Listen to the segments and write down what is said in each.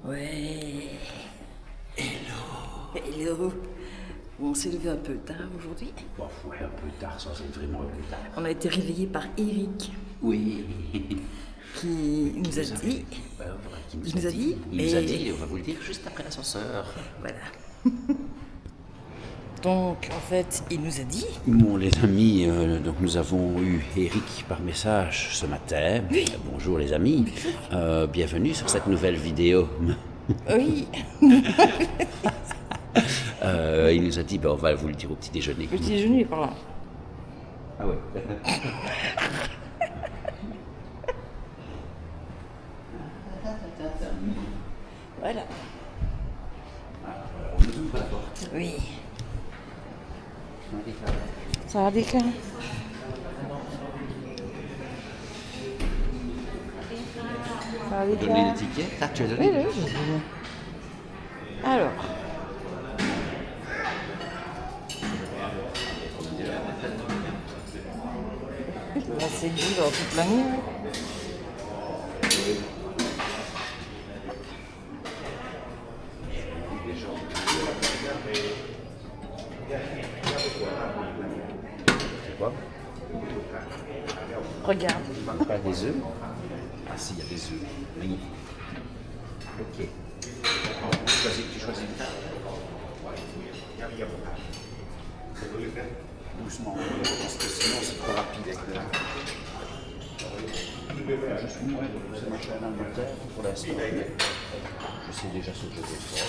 Ouais. Hello. On s'est levé un peu tard aujourd'hui. Bon, ouais, un peu tard, sans être vraiment un peu tard. On a été réveillés par Eric Oui. qui nous a dit. Il nous a dit. On va vous le dire juste après l'ascenseur. Voilà. Donc, en fait, il nous a dit. Bon, les amis, donc nous avons eu Eric par message ce matin. Oui. Bonjour les amis. Bienvenue sur cette nouvelle vidéo. Oui. Il nous a dit, on va vous le dire au petit déjeuner. Le petit déjeuner est par là. Ah ouais. Voilà. On nous ouvre la porte. Oui. Ça va déclarer. Ça va Donner déclarer. l'étiquette. Ah, tu as Oui, donné oui, j'ai donné. Alors. Là, c'est dit dans toute la nuit. C'est quoi? Regarde. Pas des œufs? Ah si, il y a des œufs. Magnifique. Ok. Tu choisis une table. Doucement, parce que sinon c'est trop rapide avec le... Je suis moi, c'est ma chaîne Angleterre pour l'instant. Je sais déjà ce que je vais faire.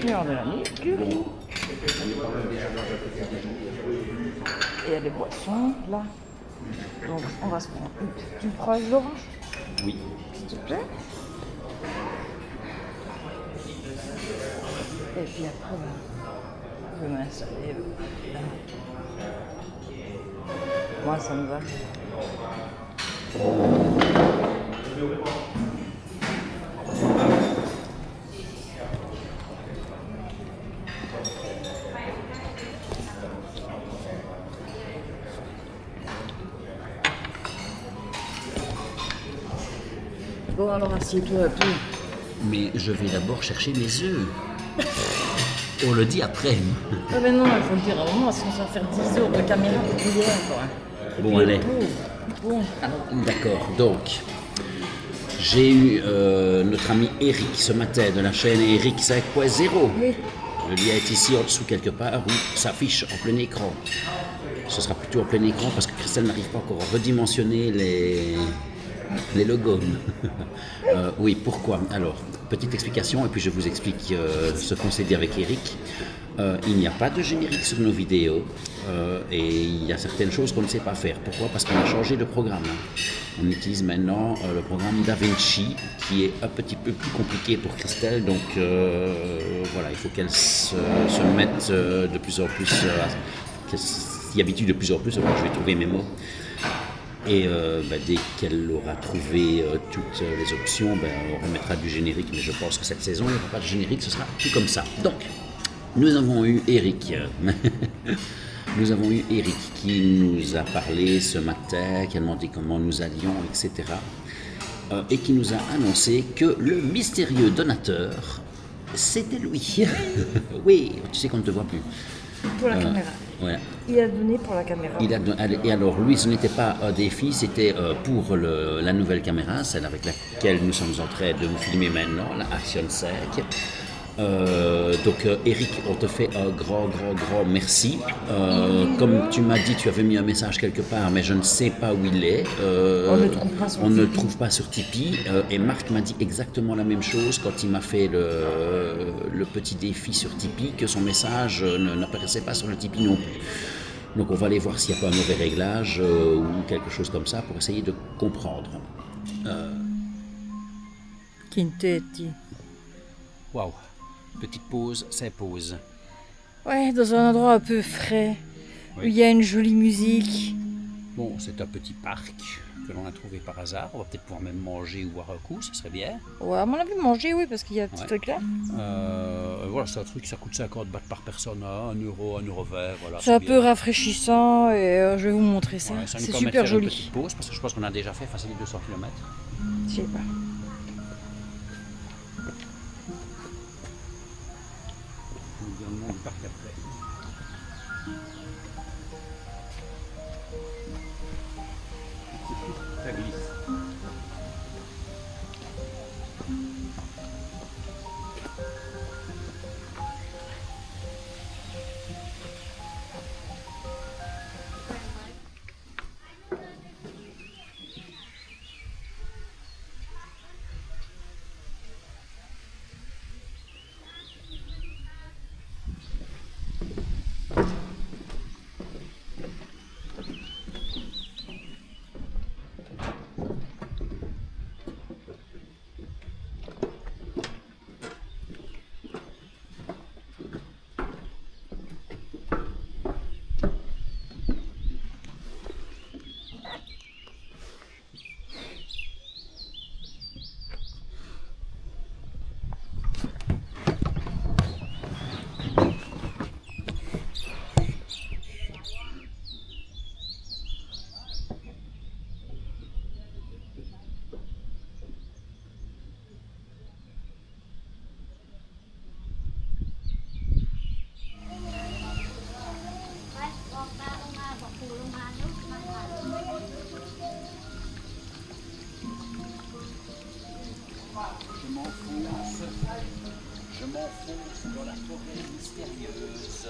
Et on a la muscu. Bon, on est quand même déjà dans un petit déjeuner. Et il y a des boissons, là. Donc, on va se prendre une petite brosse d'orange, Oui. s'il te plaît. Et puis après, je vais m'installer là. Moi, ça me va. Bon, alors assieds-toi un peu. Mais je vais d'abord chercher mes œufs. On le dit après. Ah mais non, il faut le dire à un moment, sinon ça va faire 10 heures de caméra pour hier, quoi. Et Bon, puis, allez. Bon, alors, D'accord, donc j'ai eu notre ami Eric ce matin de la chaîne Eric 5.0. oui. Le lien est ici en dessous quelque part où s'affiche en plein écran. Ce sera plutôt en plein écran parce que Christelle n'arrive pas encore à redimensionner les logos. Oui, pourquoi? Alors, petite explication et puis je vous explique ce qu'on s'est dit avec Eric. Il n'y a pas de générique sur nos vidéos et il y a certaines choses qu'on ne sait pas faire. Pourquoi? Parce qu'on a changé de programme. On utilise maintenant le programme DaVinci qui est un petit peu plus compliqué pour Christelle. Donc voilà, il faut qu'elle se mette de plus en plus, qu'elle s'y habitue de plus en plus. Je vais trouver mes mots. Et dès qu'elle aura trouvé toutes les options, on remettra du générique. Mais je pense que cette saison, il n'y aura pas de générique, ce sera tout comme ça. Donc, nous avons eu Eric. Nous avons eu Eric qui nous a parlé ce matin, qui a demandé comment nous allions, etc. Et qui nous a annoncé que le mystérieux donateur, c'était lui. Oui, tu sais qu'on ne te voit plus. Pour la caméra. Ouais. Il a donné pour la caméra. Et alors, lui, ce n'était pas un défi, c'était pour la nouvelle caméra, celle avec laquelle nous sommes en train de vous filmer maintenant, la Action 5. Donc, Eric, on te fait un grand merci. Comme tu m'as dit, tu avais mis un message quelque part, mais je ne sais pas où il est. On ne trouve pas sur Tipeee. Et Marc m'a dit exactement la même chose quand il m'a fait le petit défi sur Tipeee, que son message n'apparaissait pas sur le Tipeee non plus. Donc on va aller voir s'il n'y a pas un mauvais réglage ou quelque chose comme ça pour essayer de comprendre. Quintetti. Waouh, petite pause, c'est pause. Ouais, dans un endroit un peu frais, Oui. où il y a une jolie musique. Bon, c'est un petit parc. que l'on a trouvé par hasard. On va peut-être pouvoir même manger ou boire un coup, ça serait bien. Ouais, à mon avis, manger, oui, parce qu'il y a ce Ouais. truc là. Voilà, c'est un truc, ça coûte 50 bahts par personne, hein, 1 euro, 1,20 €, voilà. C'est un peu bien. rafraîchissant et je vais vous montrer ça. Ouais, ça nous C'est permet de super faire une joli. petite pause, parce que je pense qu'on a déjà fait facile 200 km. Je sais pas. On dit le nom du parc après. Ça glisse. Je m'enfonce dans la forêt mystérieuse.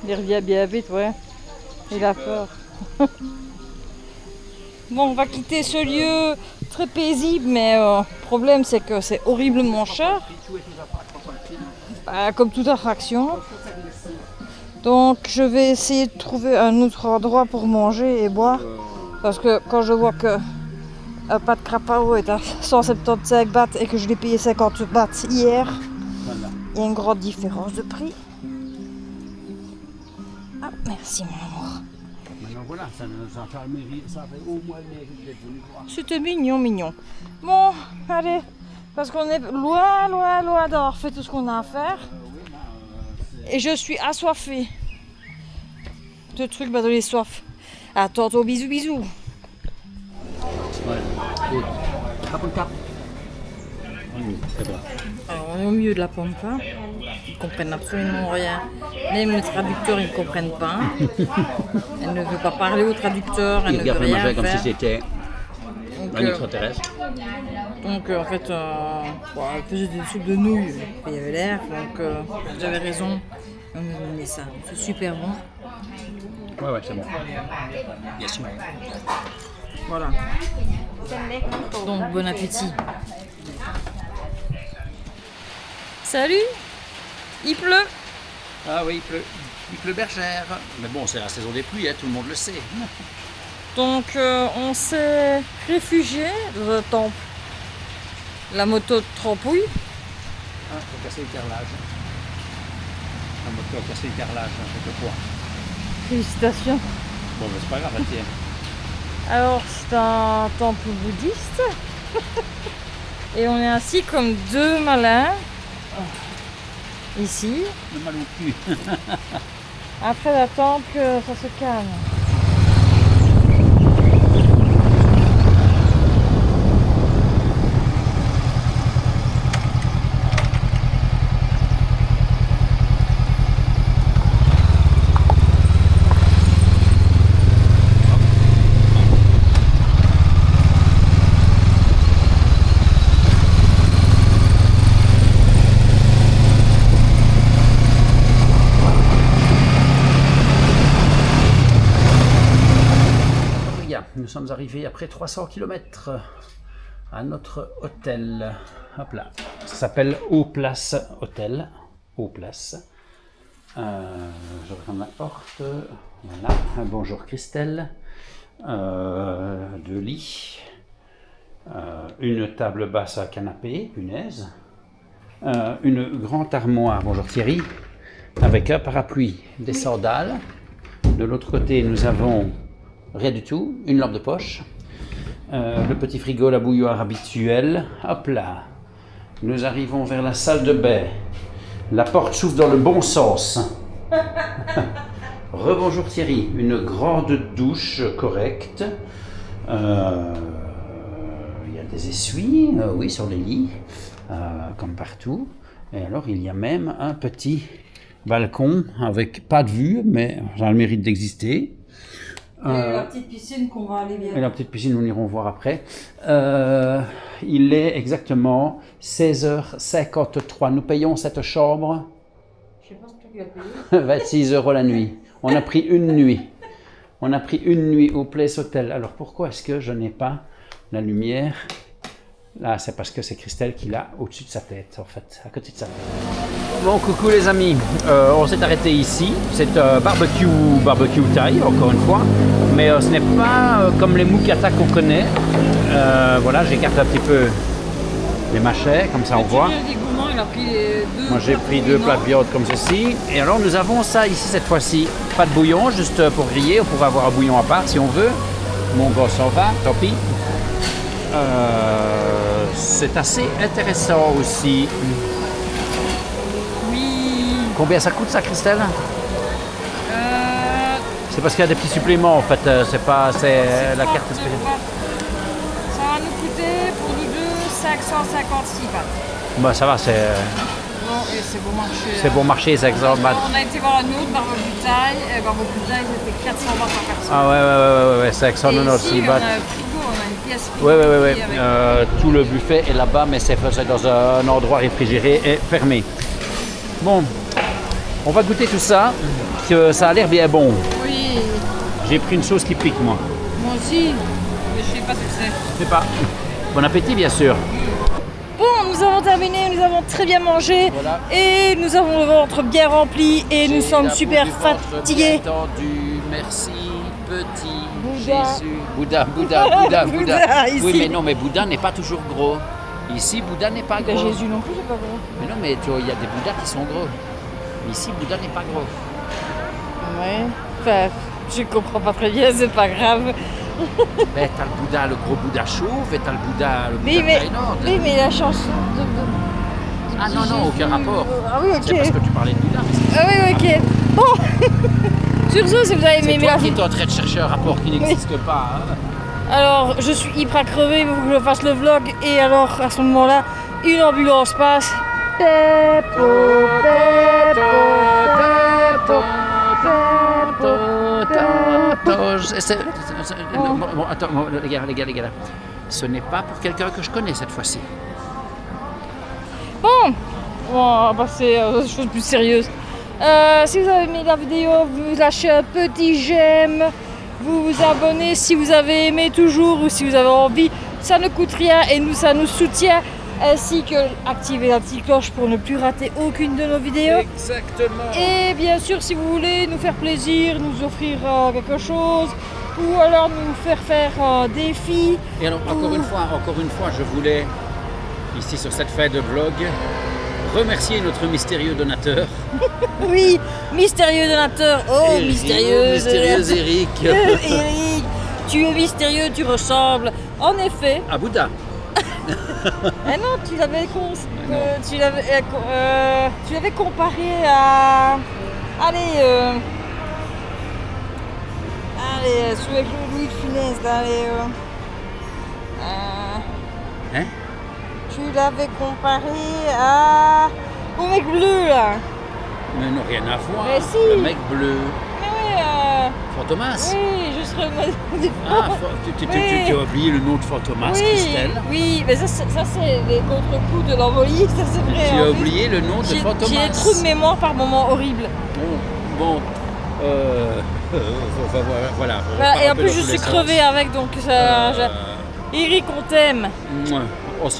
Il revient bien vite, ouais. Il a peur. Bon, on va quitter ce lieu très paisible, mais le problème c'est que c'est horriblement cher. Comme toute attraction. Donc je vais essayer de trouver un autre endroit pour manger et boire. Parce que quand je vois que un pâte crapao est à 175 bahts et que je l'ai payé 50 bahts hier, Voilà. il y a une grande différence de prix. Ah, merci mon amour. Maintenant voilà, ça fait le mérite, ça fait au moins le mérite d'être venu voir. C'était mignon, mignon. Bon, allez, parce qu'on est loin, loin, loin d'avoir fait tout ce qu'on a à faire. Et je suis assoiffée. Ce truc m'a donné soif. À tantôt, bisous, bisous. Voilà. Gut. Cap und Cap. C'est bon. Alors, on est au milieu de la pampa. Ils comprennent absolument rien. Même le traducteur, ils ne comprennent pas. Elle ne veut pas parler au traducteur, elle Il ne veut regarde le rien manger comme si faire. c'était Donc, un extraterrestre. en fait, elle faisait des soupes de nouilles. Il y avait l'air, donc j'avais raison. On nous a donné ça. C'est super bon. Ouais, c'est bon. Bien sûr. Voilà. Donc, bon appétit. Salut. Il pleut. Ah oui, il pleut bergère. Mais bon, c'est la saison des pluies, hein, tout le monde le sait. Donc on s'est réfugié dans un temple. La moto trempouille. Ah, faut casser le carrelage. La moto a cassé le carrelage, quelquefois. Félicitations. Bon, mais c'est pas grave, tiens. Alors c'est un temple bouddhiste. Et on est assis comme deux malins. Ici. Le mal au cul. Après d'attendre que ça se calme. Nous sommes arrivés après 300 km à notre hôtel. Hop là. Ça s'appelle Haut Place Hôtel. Haut Place. Je referme la porte. Voilà. Bonjour Christelle. 2 lits. Une table basse à canapé, punaise. Une grande armoire. Bonjour Thierry. avec un parapluie, des sandales. De l'autre côté, nous avons rien du tout, une lampe de poche. Le petit frigo, la bouilloire habituelle. Hop là. Nous arrivons vers la salle de bain. La porte s'ouvre dans le bon sens. Rebonjour Thierry. Une grande douche correcte. Il y a des essuies, oui, sur les lits, comme partout. Et alors, il y a même un petit balcon avec pas de vue, mais ça a le mérite d'exister. Et la petite piscine qu'on va aller bien. Et la petite piscine, nous irons voir après. Il est exactement 16h53. Nous payons cette chambre Je sais pas ce que tu as payé. 26 € la nuit. On a pris une nuit. On a pris une nuit au Place Hotel. Alors pourquoi est-ce que je n'ai pas la lumière? Là, c'est parce que c'est Christelle qui l'a au-dessus de sa tête, en fait, à côté de sa tête. Bon, coucou les amis. On s'est arrêté ici. C'est barbecue thaï, encore une fois. Mais ce n'est pas comme les mookata qu'on connaît. Voilà, j'écarte un petit peu les mâchets, comme ça on voit. Il a pris deux. Moi j'ai pris 2 plats de viande comme ceci. Et alors nous avons ça ici cette fois-ci. Pas de bouillon, juste pour griller. On pourrait avoir un bouillon à part si on veut. Mon gars s'en va, tant pis. C'est assez intéressant aussi. Oui. Combien ça coûte ça, Christelle? C'est parce qu'il y a des petits suppléments en fait. C'est la carte spéciale. Ça va nous coûter pour nous deux 556 bahts. Bah ça va, c'est Bon, et c'est bon marché. c'est bon marché, c'est exemple. On a été voir la nôtre, barbecue thaï. Barbecue thaï, c'était 400 bahts par personne. Ah ouais, c'est Et 690 ici, on bahts. a un frigo, on a une pièce frigo. Ouais. avec- Tout le buffet est là-bas, mais c'est dans un endroit réfrigéré et fermé. Bon, on va goûter tout ça, que ça a l'air bien bon. Oui, J'ai pris une sauce qui pique, moi. moi aussi. Mais je sais pas ce que c'est. Je sais pas. Bon appétit, bien sûr. Bon, nous avons terminé, nous avons très bien mangé. Voilà. Et nous avons le ventre bien rempli et nous sommes super fatigués. Merci, petit Bouddha. Jésus. Bouddha. Bouddha, ici. Oui, mais non, mais Bouddha n'est pas toujours gros. Ici, Bouddha n'est pas Ben, gros. Jésus non plus, c'est pas vrai. Mais non, mais tu vois, il y a des Bouddhas qui sont gros. Ici, Bouddha n'est pas gros. Ouais. Enfin, je comprends pas très bien, c'est pas grave. Ben, t'as le Bouddha, le gros Bouddha chauve, et t'as le Bouddha Oui, mais, thaïlande. oui, mais la chanson de Ah non, non, aucun rapport. Ah oui, C'est parce ok. que tu parlais de Bouddha. Mais c'est Ah oui, ok. Bon. Sur ce, si vous avez aimé toi la qui vidéo. es en train de chercher un rapport qui n'existe pas. Hein. Alors, je suis hyper crevé, il faut que je fasse le vlog. Et alors, à ce moment-là, une ambulance passe. Peppo, Peppo, Peppo, Bon, attends, les gars. Ce n'est pas pour quelqu'un que je connais cette fois-ci. Bon, on va passer aux choses plus sérieuses. Si vous avez aimé la vidéo, vous lâchez un petit j'aime, vous vous abonnez si vous avez aimé toujours ou si vous avez envie. Ça ne coûte rien et ça nous soutient. Ainsi que activer la petite cloche pour ne plus rater aucune de nos vidéos. Exactement. Et bien sûr, si vous voulez nous faire plaisir, nous offrir quelque chose, ou alors nous faire un défi. Et alors, encore une fois, je voulais, ici sur cette fin de vlog, remercier notre mystérieux donateur. Oui, mystérieux donateur. Oh, mystérieux Eric. Eric, tu es mystérieux, tu ressembles. En effet. À Bouddha. Ah non, tu l'avais comparé à. Allez, sous avec le Louis de Funès, là, Hein? tu l'avais comparé à. Au mec bleu là. Mais non, rien à voir. Mais si. Le mec bleu. Mais oui, Fantomas. oui, je serais le Ah, tu as oublié le nom de Fantomas, Christelle. Oui, mais ça c'est les contre-coups de l'envoyé, ça c'est vrai. Tu en as plus. oublié le nom de Fantomas. J'ai des trous de mémoire par moments horribles. Bon, voilà. Voilà, et en plus je suis crevée avec, donc ça. Eric, on t'aime.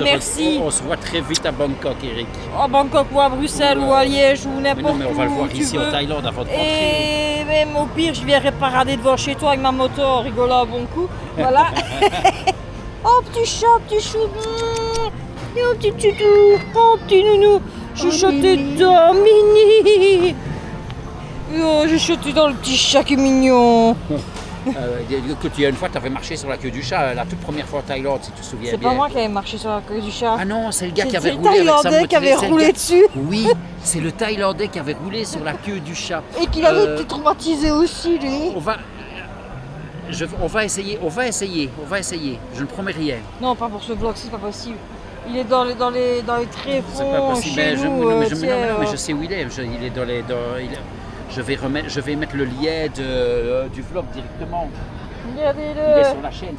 Merci. On se voit très vite à Bangkok, Eric. À Bangkok ou à Bruxelles ou à Liège ou Mais n'importe non, où. mais on va le voir où tu ici veux. en Thaïlande avant de rentrer. Et même au pire, je viendrai parader devant chez toi avec ma moto en rigolant un bon coup. Voilà. Oh, petit chat, petit chou. Oh, petit toutou. Oh, petit nounou. Chuchoté d'un mini. Oh, j'ai chuté dans le petit chat qui est mignon. Écoute, il y a une fois, tu avais marché sur la queue du chat, la toute première fois en Thaïlande, si tu te souviens C'est bien. pas moi qui avais marché sur la queue du chat. Ah non, c'est le gars qui C'est avait le roulé avec sa Thaïlandais moto. qui avait C'est le roulé gars- dessus. Oui, c'est le Thaïlandais qui avait roulé sur la queue du chat. Et qu'il avait été traumatisé aussi, lui. On va essayer. Je ne promets rien. Non, pas pour ce vlog, c'est pas possible. Il est dans les C'est pas tréfonds possible. chez Mais nous. non, mais tiens, je sais où il est. Il est je vais mettre le lien du vlog directement. Il est regardez-le. sur la chaîne.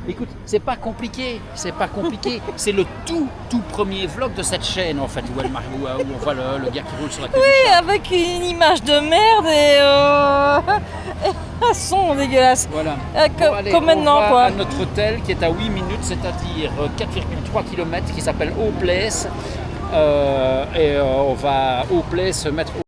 Écoute, c'est pas compliqué. C'est le tout premier vlog de cette chaîne en fait où on voit le gars qui roule sur la queue du Oui, chat. avec une image de merde et un son dégueulasse. Voilà. Comme On maintenant, va quoi. à notre hôtel qui est à 8 minutes, c'est-à-dire 4,3 km, qui s'appelle Au Place. On va au Place se mettre